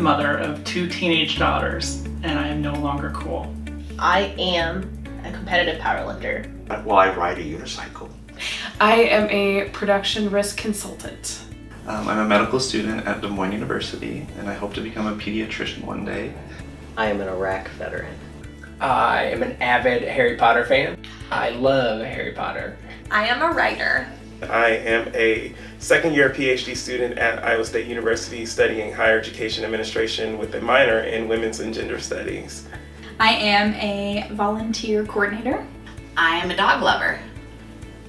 mother of 2 teenage daughters, and I am no longer cool. I am a competitive powerlifter. Well, I ride a unicycle. I am a production risk consultant. I'm a medical student at Des Moines University, and I hope to become a pediatrician one day. I am an Iraq veteran. I am an avid Harry Potter fan. I love Harry Potter. I am a writer. I am a second-year PhD student at Iowa State University studying higher education administration with a minor in women's and gender studies. I am a volunteer coordinator. I am a dog lover.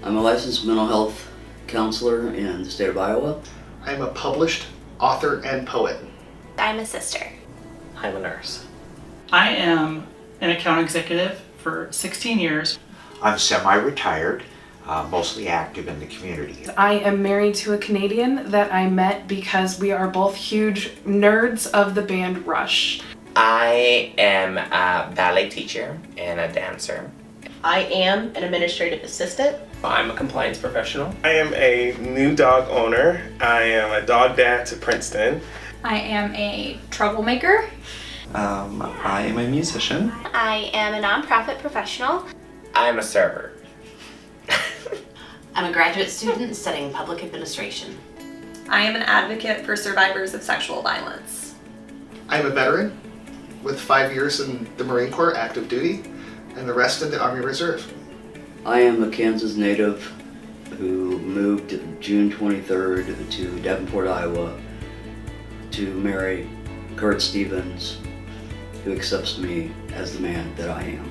I'm a licensed mental health counselor in the state of Iowa. I'm a published author and poet. I'm a sister. I'm a nurse. I am an account executive for 16 years. I'm semi-retired, mostly active in the community. I am married to a Canadian that I met because we are both huge nerds of the band Rush. I am a ballet teacher and a dancer. I am an administrative assistant. I'm a compliance professional. I am a new dog owner. I am a dog dad to Princeton. I am a troublemaker. I am a musician. I am a nonprofit professional. I am a server. I'm a graduate student studying public administration. I am an advocate for survivors of sexual violence. I'm a veteran with 5 years in the Marine Corps active duty and the rest in the Army Reserve. I am a Kansas native who moved June 23rd to Davenport, Iowa to marry Kurt Stevens, who accepts me as the man that I am.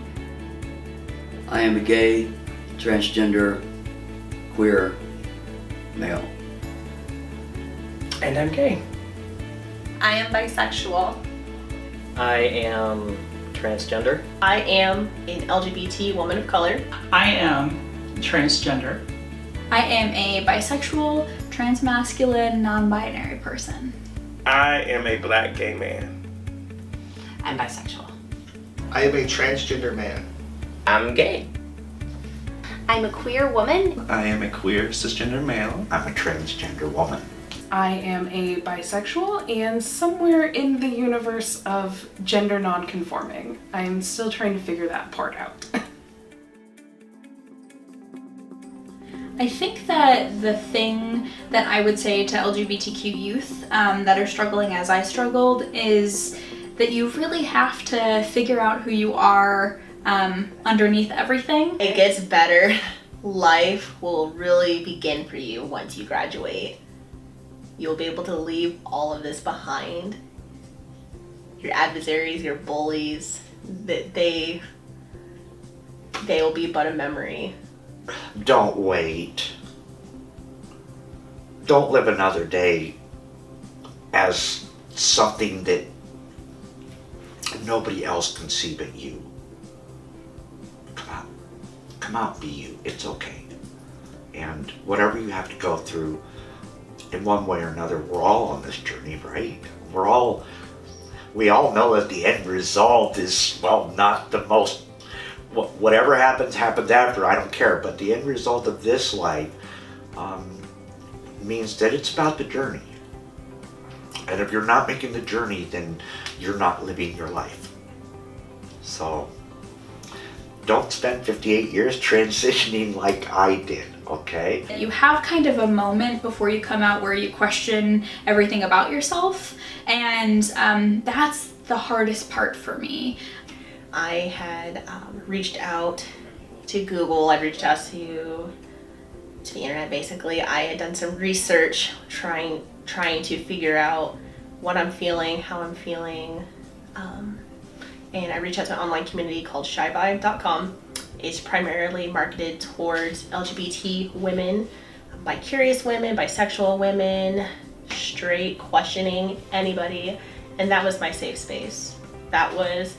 I am a gay, transgender, queer male. And I'm gay. I am bisexual. I am transgender. I am an LGBT woman of color. I am transgender. I am a bisexual, transmasculine, non-binary person. I am a black gay man. I'm bisexual. I am a transgender man. I'm gay. I'm a queer woman. I am a queer cisgender male. I'm a transgender woman. I am a bisexual and somewhere in the universe of gender non-conforming. I'm still trying to figure that part out. I think that the thing that I would say to LGBTQ youth that are struggling as I struggled is that you really have to figure out who you are underneath everything. It gets better. Life will really begin for you once you graduate. You'll be able to leave all of this behind. Your adversaries, your bullies, they will be but a memory. Don't wait. Don't live another day as something that nobody else can see but you. Come out, be you. It's okay. And whatever you have to go through, in one way or another, we're all on this journey, right? We all know that the end result is, well, not the most, whatever happens after, I don't care, but the end result of this life means that it's about the journey. And if you're not making the journey, then you're not living your life. So don't spend 58 years transitioning like I did, okay? You have kind of a moment before you come out where you question everything about yourself, and that's the hardest part for me. I had reached out to Google, I'd reached out to the internet basically. I had done some research trying to figure out what I'm feeling, how I'm feeling, and I reached out to an online community called shyvibe.com. It's primarily marketed towards LGBT women, bi-curious women, bisexual women, straight, questioning anybody, and that was my safe space. That was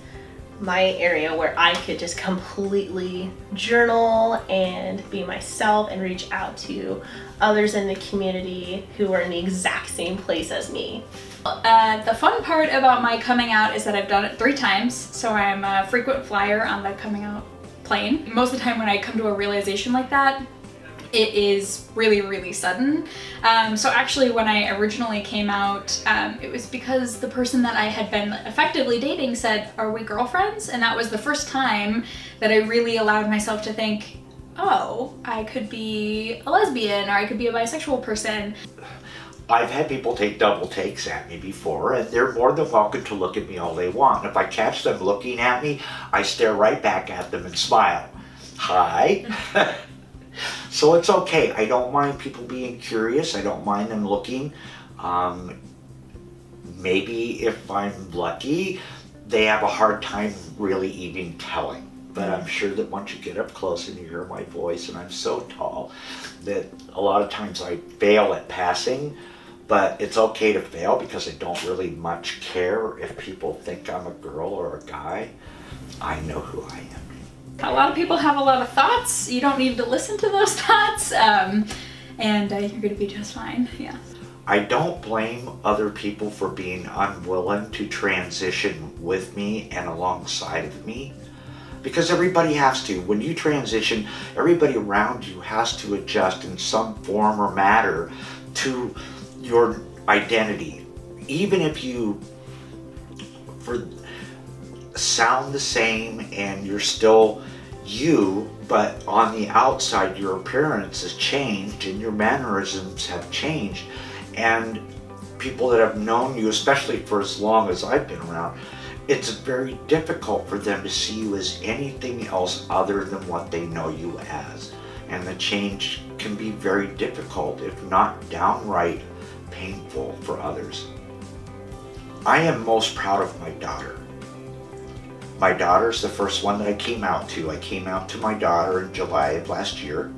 my area where I could just completely journal and be myself and reach out to others in the community who are in the exact same place as me. The fun part about my coming out is that I've done it 3 times, so I'm a frequent flyer on the coming out plane. Most of the time when I come to a realization like that, it is really, really sudden. So actually when I originally came out, it was because the person that I had been effectively dating said, "Are we girlfriends?" And that was the first time that I really allowed myself to think, oh, I could be a lesbian or I could be a bisexual person. I've had people take double takes at me before, and they're more than welcome to look at me all they want. If I catch them looking at me, I stare right back at them and smile. Hi. So it's okay. I don't mind people being curious. I don't mind them looking. Maybe if I'm lucky, they have a hard time really even telling. But I'm sure that once you get up close and you hear my voice, and I'm so tall, that a lot of times I fail at passing. But it's okay to fail because I don't really much care if people think I'm a girl or a guy. I know who I am. A lot of people have a lot of thoughts. You don't need to listen to those thoughts, and you're going to be just fine. Yeah. I don't blame other people for being unwilling to transition with me and alongside of me, because everybody has to. When you transition, everybody around you has to adjust in some form or matter to your identity. Even if you sound the same and you're still you, but on the outside your appearance has changed and your mannerisms have changed, and people that have known you, especially for as long as I've been around, it's very difficult for them to see you as anything else other than what they know you as. And the change can be very difficult, if not downright painful for others. I am most proud of my daughter. My daughter's the first one that I came out to. I came out to my daughter in July of last year.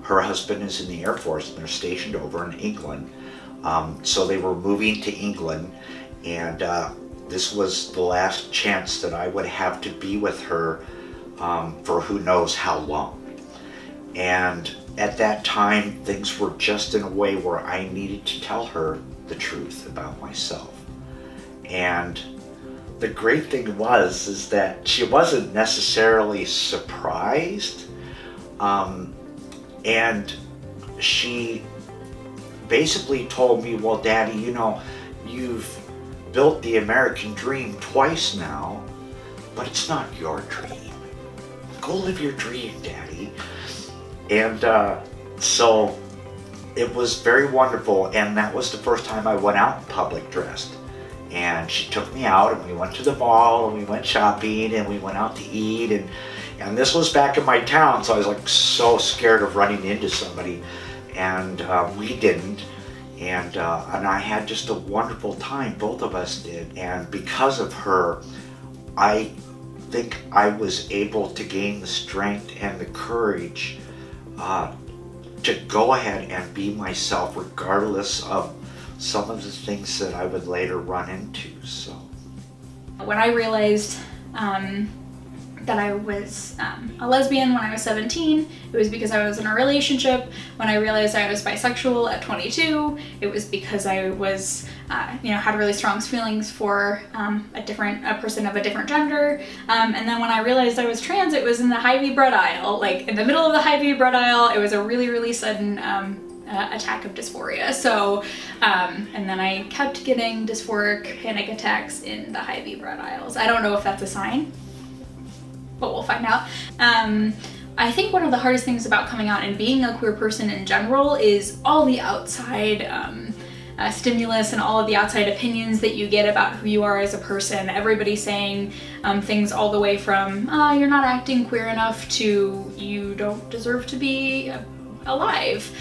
Her husband is in the Air Force and they're stationed over in England. So they were moving to England, and this was the last chance that I would have to be with her for who knows how long. And at that time, things were just in a way where I needed to tell her the truth about myself. And the great thing is that she wasn't necessarily surprised, and she basically told me, "Well, Daddy, you know, you've built the American dream twice now, but it's not your dream. Go live your dream, Daddy." And so it was very wonderful, and that was the first time I went out in public dressed. And she took me out, and we went to the mall, and we went shopping, and we went out to eat, and this was back in my town, so I was like so scared of running into somebody, and we didn't. And I had just a wonderful time, both of us did. And because of her, I think I was able to gain the strength and the courage to go ahead and be myself, regardless of some of the things that I would later run into. So when I realized that I was a lesbian when I was 17, it was because I was in a relationship. When I realized I was bisexual at 22, it was because I was, had really strong feelings for a person of a different gender. And then when I realized I was trans, it was in the Hy-Vee bread aisle, like in the middle of the Hy-Vee bread aisle. It was a really, really sudden attack of dysphoria. So, and then I kept getting dysphoric panic attacks in the Hy-Vee bread aisles. I don't know if that's a sign, but we'll find out. I think one of the hardest things about coming out and being a queer person in general is all the outside stimulus and all of the outside opinions that you get about who you are as a person. Everybody saying things all the way from, you're not acting queer enough, to you don't deserve to be alive.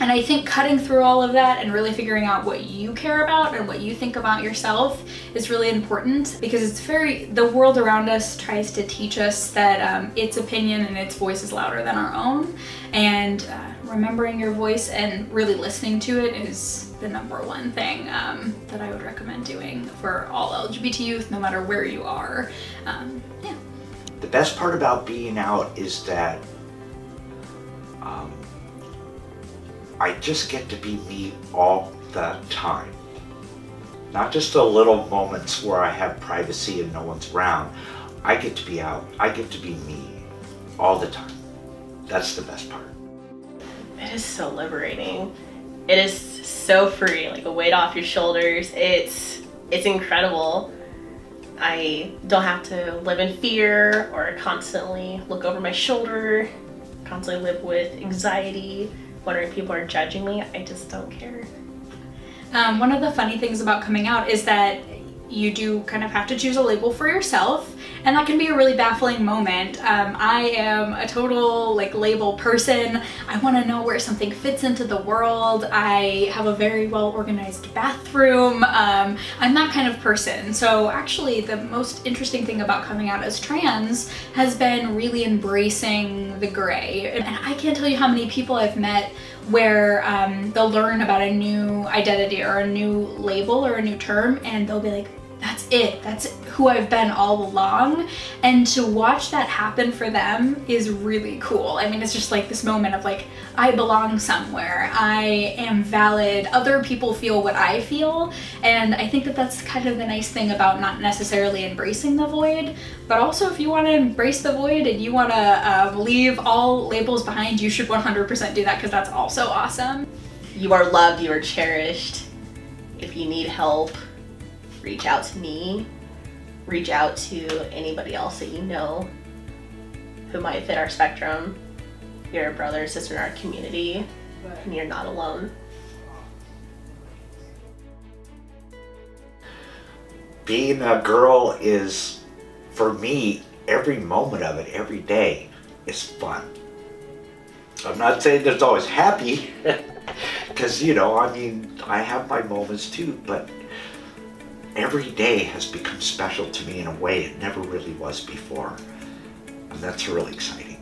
And I think cutting through all of that and really figuring out what you care about and what you think about yourself is really important, because the world around us tries to teach us that its opinion and its voice is louder than our own, and remembering your voice and really listening to it is the number one thing that I would recommend doing for all LGBT youth, no matter where you are. Yeah. The best part about being out is that I just get to be me all the time. Not just the little moments where I have privacy and no one's around. I get to be out. I get to be me all the time. That's the best part. is so liberating. It is so free, like a weight off your shoulders. It's incredible. I don't have to live in fear or constantly look over my shoulder, constantly live with anxiety, wondering if people are judging me. I just don't care. One of the funny things about coming out is that you do kind of have to choose a label for yourself, and that can be a really baffling moment. I am a total label person. I want to know where something fits into the world. I have a very well organized bathroom. I'm that kind of person. So actually the most interesting thing about coming out as trans has been really embracing the gray. And I can't tell you how many people I've met where they'll learn about a new identity or a new label or a new term, and they'll be like, that's it, that's who I've been all along. And to watch that happen for them is really cool. I mean, it's just like this moment of like, I belong somewhere, I am valid, other people feel what I feel. And I think that that's kind of the nice thing about not necessarily embracing the void, but also if you want to embrace the void and you want to leave all labels behind, you should 100% do that, because that's also awesome. You are loved, you are cherished. If you need help, reach out to me, reach out to anybody else that you know who might fit our spectrum. You're a brother or sister in our community, and you're not alone. Being a girl is, for me, every moment of it, every day, is fun. I'm not saying that it's always happy, because, I have my moments too, but every day has become special to me in a way it never really was before. And that's really exciting.